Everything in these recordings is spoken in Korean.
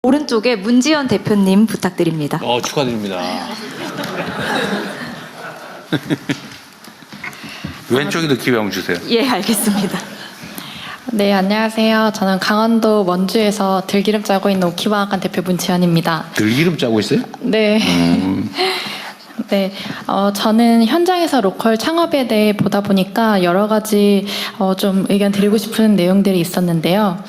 오른쪽에 문지연 대표님 부탁드립니다. 축하드립니다. 왼쪽에도 기회 한번 주세요. 예, 알겠습니다. 네, 안녕하세요. 저는 강원도 원주에서 들기름 짜고 있는 오키바하간 대표 문지연입니다. 들기름 짜고 있어요? 네. 네, 저는 현장에서 로컬 창업에 대해 보다 보니까 여러 가지 좀 의견 드리고 싶은 내용들이 있었는데요.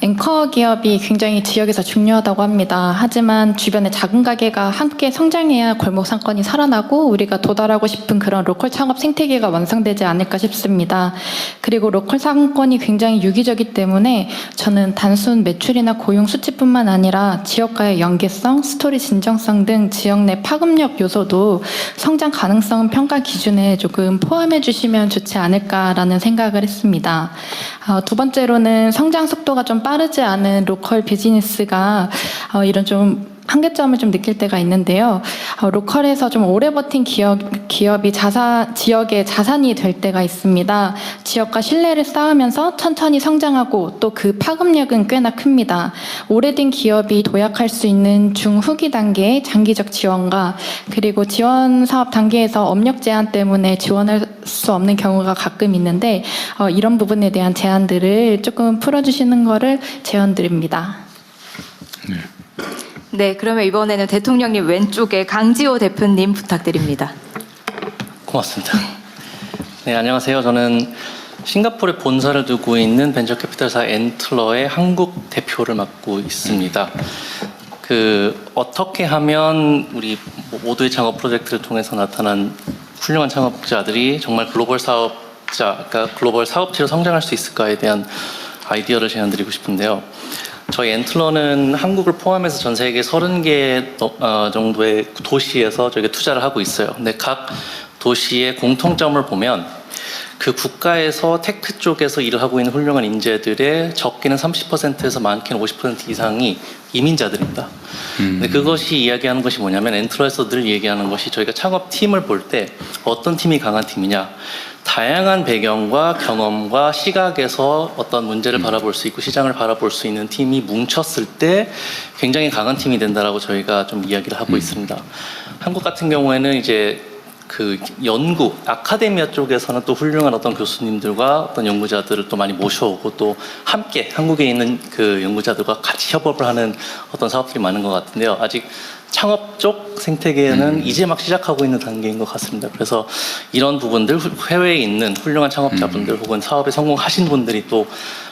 앵커 기업이 굉장히 지역에서 중요하다고 합니다. 하지만 주변의 작은 가게가 함께 성장해야 골목 상권이 살아나고 우리가 도달하고 싶은 그런 로컬 창업 생태계가 완성되지 않을까 싶습니다. 그리고 로컬 상권이 굉장히 유기적이기 때문에 저는 단순 매출이나 고용 수치뿐만 아니라 지역과의 연계성, 스토리 진정성 등 지역 내 파급력 요소도 성장 가능성 평가 기준에 조금 포함해 주시면 좋지 않을까라는 생각을 했습니다. 두 번째로는 성장 속도가 좀 빠르지 않은 로컬 비즈니스가 이런 좀 한계점을 좀 느낄 때가 있는데요. 로컬에서 좀 오래 버틴 기업이 지역의 자산이 될 때가 있습니다. 지역과 신뢰를 쌓으면서 천천히 성장하고 또 그 파급력은 꽤나 큽니다. 오래된 기업이 도약할 수 있는 중후기 단계의 장기적 지원과 그리고 지원 사업 단계에서 업력 제한 때문에 지원할 수 없는 경우가 가끔 있는데 이런 부분에 대한 제한들을 조금 풀어주시는 거를 제안드립니다. 네, 그러면 이번에는 대통령님 왼쪽에 강지호 대표님 부탁드립니다. 고맙습니다. 네, 안녕하세요. 저는 싱가포르에 본사를 두고 있는 벤처 캐피탈사 엔틀러의 한국 대표를 맡고 있습니다. 어떻게 하면 우리 모두의 창업 프로젝트를 통해서 나타난 훌륭한 창업자들이 정말 글로벌 그러니까 글로벌 사업체로 성장할 수 있을까에 대한 아이디어를 제안드리고 싶은데요. 저희 엔틀러는 한국을 포함해서 전 세계 30개 정도의 도시에서 저희가 투자를 하고 있어요. 근데 각 도시의 공통점을 보면 그 국가에서 테크 쪽에서 일을 하고 있는 훌륭한 인재들의 적게는 30%에서 많게는 50% 이상이 이민자들입니다. 근데 그것이 이야기하는 것이 뭐냐면 엔틀러에서 늘 얘기하는 것이 저희가 창업팀을 볼 때 어떤 팀이 강한 팀이냐, 다양한 배경과 경험과 시각에서 어떤 문제를 바라볼 수 있고 시장을 바라볼 수 있는 팀이 뭉쳤을 때 굉장히 강한 팀이 된다라고 저희가 좀 이야기를 하고 있습니다. 한국 같은 경우에는 이제 연구, 아카데미아 쪽에서는 또 훌륭한 어떤 교수님들과 어떤 연구자들을 또 많이 모셔오고 또 함께 한국에 있는 그 연구자들과 같이 협업을 하는 어떤 사업들이 많은 것 같은데요. 아직 창업 쪽 생태계는 이제 막 시작하고 있는 단계인 것 같습니다. 그래서 이런 부분들, 해외에 있는 훌륭한 창업자분들 혹은 사업에 성공하신 분들이 또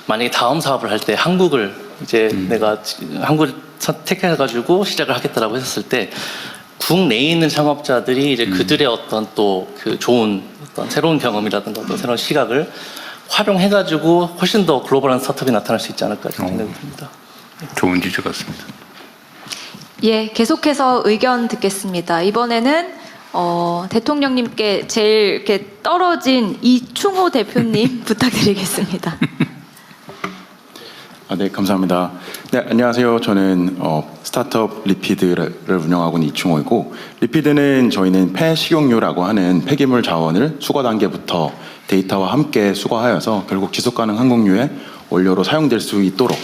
만약에 다음 사업을 할 때 한국을 이제 내가 한국을 선택해가지고 시작을 하겠다라고 했을 때 국내에 있는 창업자들이 이제 그들의 어떤 또 좋은 어떤 새로운 경험이라든가 어떤 새로운 시각을 활용해가지고 훨씬 더 글로벌한 스타트업이 나타날 수 있지 않을까 생각이 듭니다. 좋은 지적 같습니다. 예, 계속해서 의견 듣겠습니다. 이번에는 대통령님께 제일 이렇게 떨어진 이충호 대표님 부탁드리겠습니다. 네, 감사합니다. 네, 안녕하세요. 저는 스타트업 리피드를 운영하고 있는 이충호이고, 리피드는 저희는 폐식용유라고 하는 폐기물 자원을 수거 단계부터 데이터와 함께 수거하여서 결국 지속가능 항공유의 원료로 사용될 수 있도록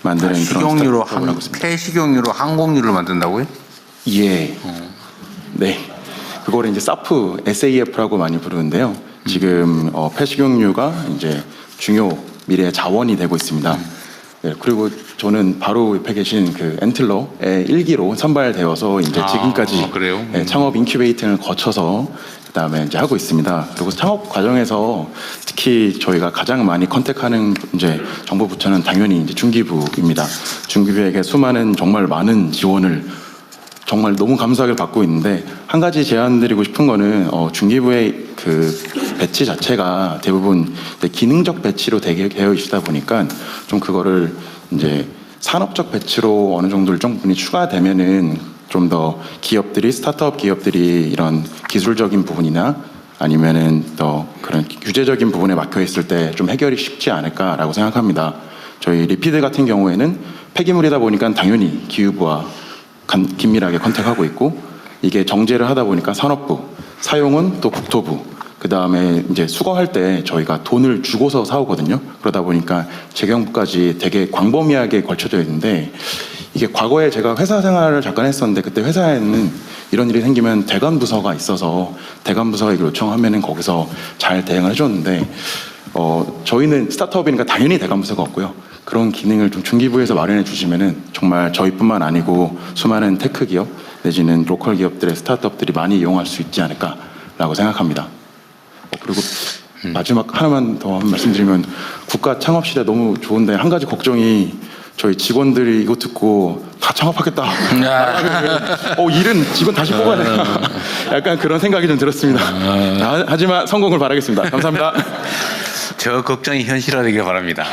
만드는 그런 식용유로 스타트업을 하고 있습니다. 폐식용유로 항공유를 만든다고요? 예. 네. 그걸 이제 SAF, SAF라고 많이 부르는데요. 지금 폐식용유가 이제 중요 미래의 자원이 되고 있습니다. 네, 그리고 저는 바로 옆에 계신 엔틀러의 1기로 선발되어서 이제 지금까지 그래요? 네, 창업 인큐베이팅을 거쳐서 그다음에 이제 하고 있습니다. 그리고 창업 과정에서 특히 저희가 가장 많이 컨택하는 이제 정부 부처는 당연히 이제 중기부입니다. 중기부에게 수많은 정말 많은 지원을 정말 너무 감사하게 받고 있는데, 한 가지 제안드리고 싶은 거는 중기부의 배치 자체가 대부분 기능적 배치로 되어 있다 보니까 좀 그거를 이제 산업적 배치로 어느 정도 일정 부분이 추가되면은 좀 더 기업들이, 스타트업 기업들이 이런 기술적인 부분이나 아니면은 더 그런 규제적인 부분에 막혀 있을 때 좀 해결이 쉽지 않을까라고 생각합니다. 저희 리피드 같은 경우에는 폐기물이다 보니까 당연히 기후부와 긴밀하게 컨택하고 있고, 이게 정제를 하다 보니까 산업부, 사용은 또 국토부, 그 다음에 이제 수거할 때 저희가 돈을 주고서 사오거든요. 그러다 보니까 재경부까지 되게 광범위하게 걸쳐져 있는데, 이게 과거에 제가 회사 생활을 잠깐 했었는데, 그때 회사에는 이런 일이 생기면 대관 부서가 있어서 대관 부서에게 요청하면은 거기서 잘 대응을 해줬는데, 저희는 스타트업이니까 당연히 대관 부서가 없고요. 그런 기능을 좀 중기부에서 마련해 주시면은 정말 저희뿐만 아니고 수많은 테크 기업 내지는 로컬 기업들의 스타트업들이 많이 이용할 수 있지 않을까라고 생각합니다. 그리고 마지막 하나만 더 말씀드리면, 국가 창업 시대 너무 좋은데 한 가지 걱정이, 저희 직원들이 이거 듣고 다 창업하겠다. 일은 직원 다시 뽑아야 되나. 약간 그런 생각이 좀 들었습니다. 하지만 성공을 바라겠습니다. 감사합니다. 저 걱정이 현실화되길 바랍니다.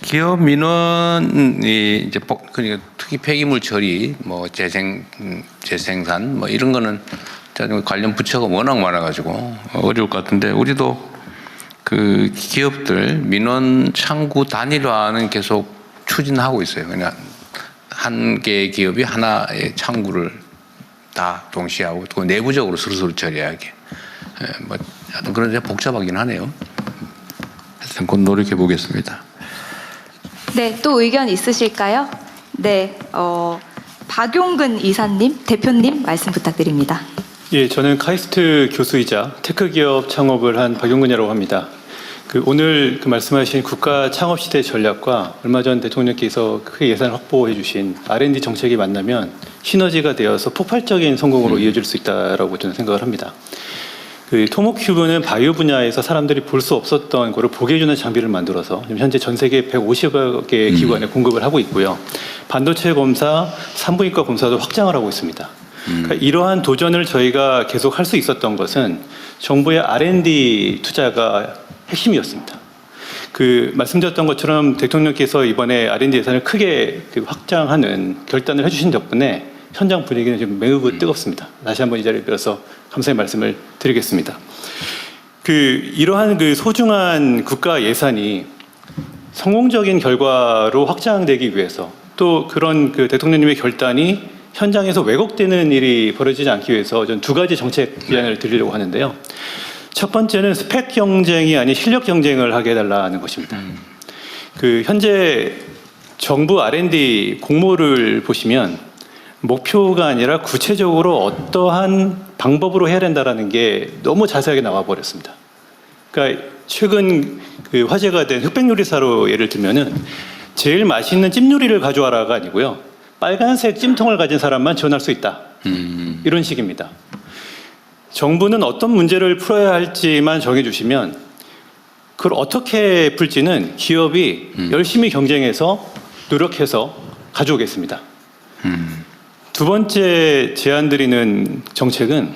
기업 민원이 이제 그러니까 특히 폐기물 처리, 뭐 재생산 뭐 이런 거는 관련 부처가 워낙 많아가지고 어려울 것 같은데, 우리도 그 기업들 민원 창구 단일화는 계속 추진하고 있어요. 그냥 한 개의 기업이 하나의 창구를 다 동시에 하고 또 내부적으로 서로 처리하게. 뭐 하여튼 그런 데 복잡하긴 하네요. 하여튼 곧 노력해 보겠습니다. 네, 또 의견 있으실까요? 네, 박용근 이사님, 대표님 말씀 부탁드립니다. 예, 저는 카이스트 교수이자 테크기업 창업을 한 박용근이라고 합니다. 오늘 말씀하신 국가 창업 시대 전략과 얼마 전 대통령께서 크게 예산을 확보해 주신 R&D 정책이 만나면 시너지가 되어서 폭발적인 성공으로 이어질 수 있다고 저는 생각을 합니다. 토모큐브는 바이오 분야에서 사람들이 볼 수 없었던 거를 보게 해주는 장비를 만들어서 현재 전 세계 150여 개의 기관에 공급을 하고 있고요. 반도체 검사, 산부인과 검사도 확장을 하고 있습니다. 그러니까 이러한 도전을 저희가 계속 할 수 있었던 것은 정부의 R&D 투자가 핵심이었습니다. 말씀드렸던 것처럼 대통령께서 이번에 R&D 예산을 크게 확장하는 결단을 해주신 덕분에 현장 분위기는 지금 매우 뜨겁습니다. 다시 한번 이 자리를 빌어서 감사의 말씀을 드리겠습니다. 이러한 소중한 국가 예산이 성공적인 결과로 확장되기 위해서, 또 그런 대통령님의 결단이 현장에서 왜곡되는 일이 벌어지지 않기 위해서 저는 두 가지 정책 제안을 드리려고 하는데요. 첫 번째는 스펙 경쟁이 아닌 실력 경쟁을 하게 해달라는 것입니다. 현재 정부 R&D 공모를 보시면 목표가 아니라 구체적으로 어떠한 방법으로 해야 된다는 게 너무 자세하게 나와 버렸습니다. 그러니까 최근 화제가 된 흑백요리사로 예를 들면은 제일 맛있는 찜요리를 가져와라가 아니고요. 빨간색 찜통을 가진 사람만 지원할 수 있다. 이런 식입니다. 정부는 어떤 문제를 풀어야 할지만 정해주시면 그걸 어떻게 풀지는 기업이 열심히 경쟁해서 노력해서 가져오겠습니다. 두 번째 제안드리는 정책은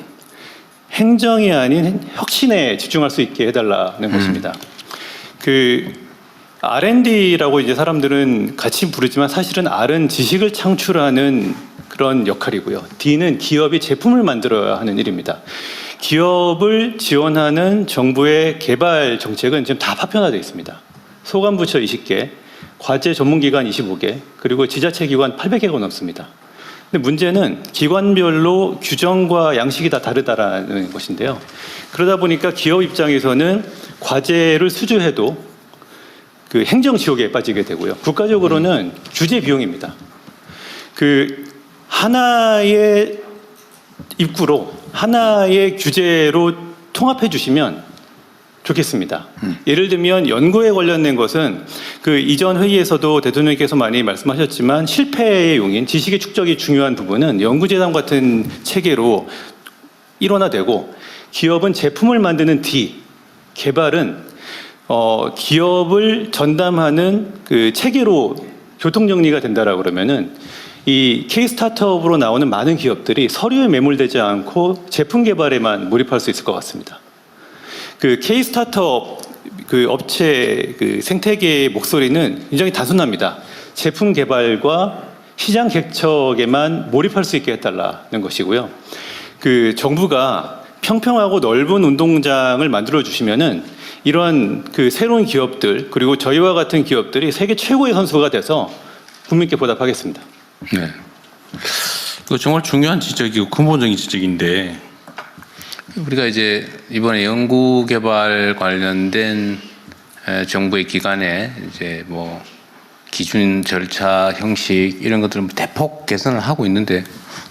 행정이 아닌 혁신에 집중할 수 있게 해달라는 것입니다. R&D라고 이제 사람들은 같이 부르지만 사실은 R은 지식을 창출하는 그런 역할이고요. D는 기업이 제품을 만들어야 하는 일입니다. 기업을 지원하는 정부의 개발 정책은 지금 다 파편화되어 있습니다. 소관부처 20개, 과제 전문기관 25개, 그리고 지자체 기관 800개가 넘습니다. 근데 문제는 기관별로 규정과 양식이 다 다르다라는 것인데요. 그러다 보니까 기업 입장에서는 과제를 수주해도 행정 지옥에 빠지게 되고요. 국가적으로는 규제 비용입니다. 하나의 입구로 하나의 규제로 통합해 주시면 좋겠습니다. 예를 들면 연구에 관련된 것은 이전 회의에서도 대통령께서 많이 말씀하셨지만 실패의 용인, 지식의 축적이 중요한 부분은 연구재단 같은 체계로 일원화되고, 기업은 제품을 만드는 D, 개발은 기업을 전담하는 체계로 교통정리가 된다라고 그러면은 이 K-스타트업으로 나오는 많은 기업들이 서류에 매몰되지 않고 제품 개발에만 몰입할 수 있을 것 같습니다. K-스타트업 업체 생태계의 목소리는 굉장히 단순합니다. 제품 개발과 시장 개척에만 몰입할 수 있게 해달라는 것이고요. 정부가 평평하고 넓은 운동장을 만들어 주시면은 이런 새로운 기업들, 그리고 저희와 같은 기업들이 세계 최고의 선수가 돼서 국민께 보답하겠습니다. 네. 그 정말 중요한 지적이고 근본적인 지적인데, 우리가 이제 이번에 연구개발 관련된 정부의 기관에 이제 뭐 기준, 절차, 형식 이런 것들은 대폭 개선을 하고 있는데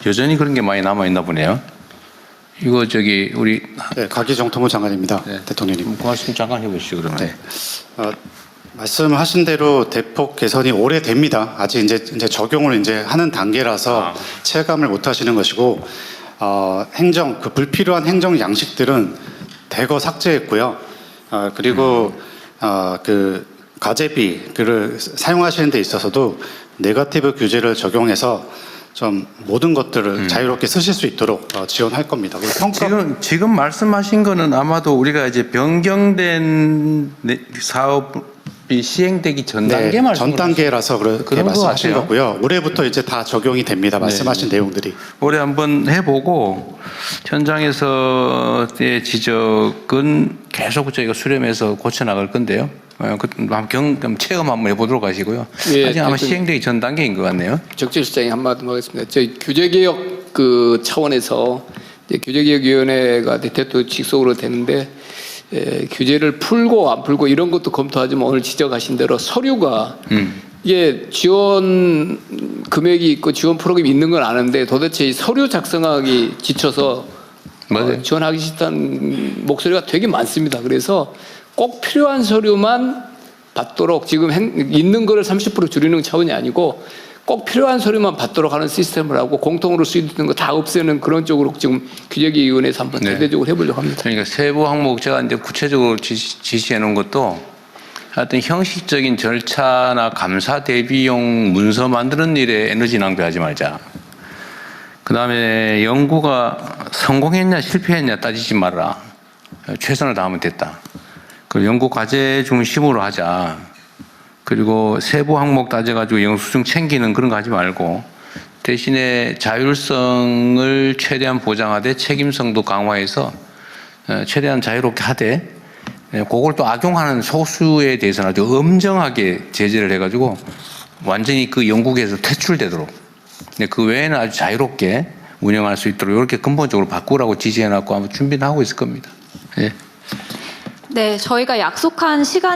여전히 그런 게 많이 남아 있나 보네요. 이거 저기 우리 네, 가기정통부 장관입니다. 네. 대통령님. 말씀 잠깐 해보시죠 그러면. 네. 말씀하신 대로 대폭 개선이 오래됩니다. 아직 이제 적용을 이제 하는 단계라서 체감을 못 하시는 것이고, 행정, 그 불필요한 행정 양식들은 대거 삭제했고요. 그리고, 그 가재비를 사용하시는 데 있어서도 네거티브 규제를 적용해서 좀 모든 것들을 자유롭게 쓰실 수 있도록 지원할 겁니다. 그리고 평가 지금 말씀하신 거는 아마도 우리가 이제 변경된 사업이 시행되기 전 단계 네, 말씀. 전 단계라서 그렇게 그런 것 말씀하신 같아요. 거고요. 올해부터 이제 다 적용이 됩니다. 말씀하신 내용들이. 올해 한번 해보고 현장에서의 지적은 계속 저희가 수렴해서 고쳐 나갈 건데요. 한번 체험 한번 해보도록 하시고요. 예, 아직 아마 대통령. 시행되기 전 단계인 것 같네요. 적재실장이 한마디만 하겠습니다. 저희 규제개혁 그 차원에서 이제 규제개혁위원회가 대통령 직속으로 되는데 규제를 풀고 안 풀고 이런 것도 검토하지만 오늘 지적하신 대로 서류가 이게 지원 금액이 있고 지원 프로그램이 있는 건 아는데 도대체 이 서류 작성하기 지쳐서 맞아요. 지원하기 싫다는 목소리가 되게 많습니다. 그래서 꼭 필요한 서류만 받도록 지금 있는 거를 30% 줄이는 차원이 아니고 꼭 필요한 서류만 받도록 하는 시스템을 하고 공통으로 쓰이는 거 다 없애는 그런 쪽으로 지금 규제기위원회에서 한번 네. 대대적으로 해보려고 합니다. 그러니까 세부 항목 제가 이제 구체적으로 지시해 놓은 것도 하여튼 형식적인 절차나 감사 대비용 문서 만드는 일에 에너지 낭비하지 말자. 그 다음에 연구가 성공했냐 실패했냐 따지지 말라. 최선을 다하면 됐다. 그 연구 과제 중심으로 하자. 그리고 세부 항목 따져가지고 영수증 챙기는 그런 거 하지 말고 대신에 자율성을 최대한 보장하되 책임성도 강화해서 최대한 자유롭게 하되 그걸 또 악용하는 소수에 대해서는 아주 엄정하게 제재를 해가지고 완전히 그 영국에서 퇴출되도록 근데 그 외에는 아주 자유롭게 운영할 수 있도록 이렇게 근본적으로 바꾸라고 지시해놨고 아마 준비는 하고 있을 겁니다. 예. 네, 저희가 약속한 시간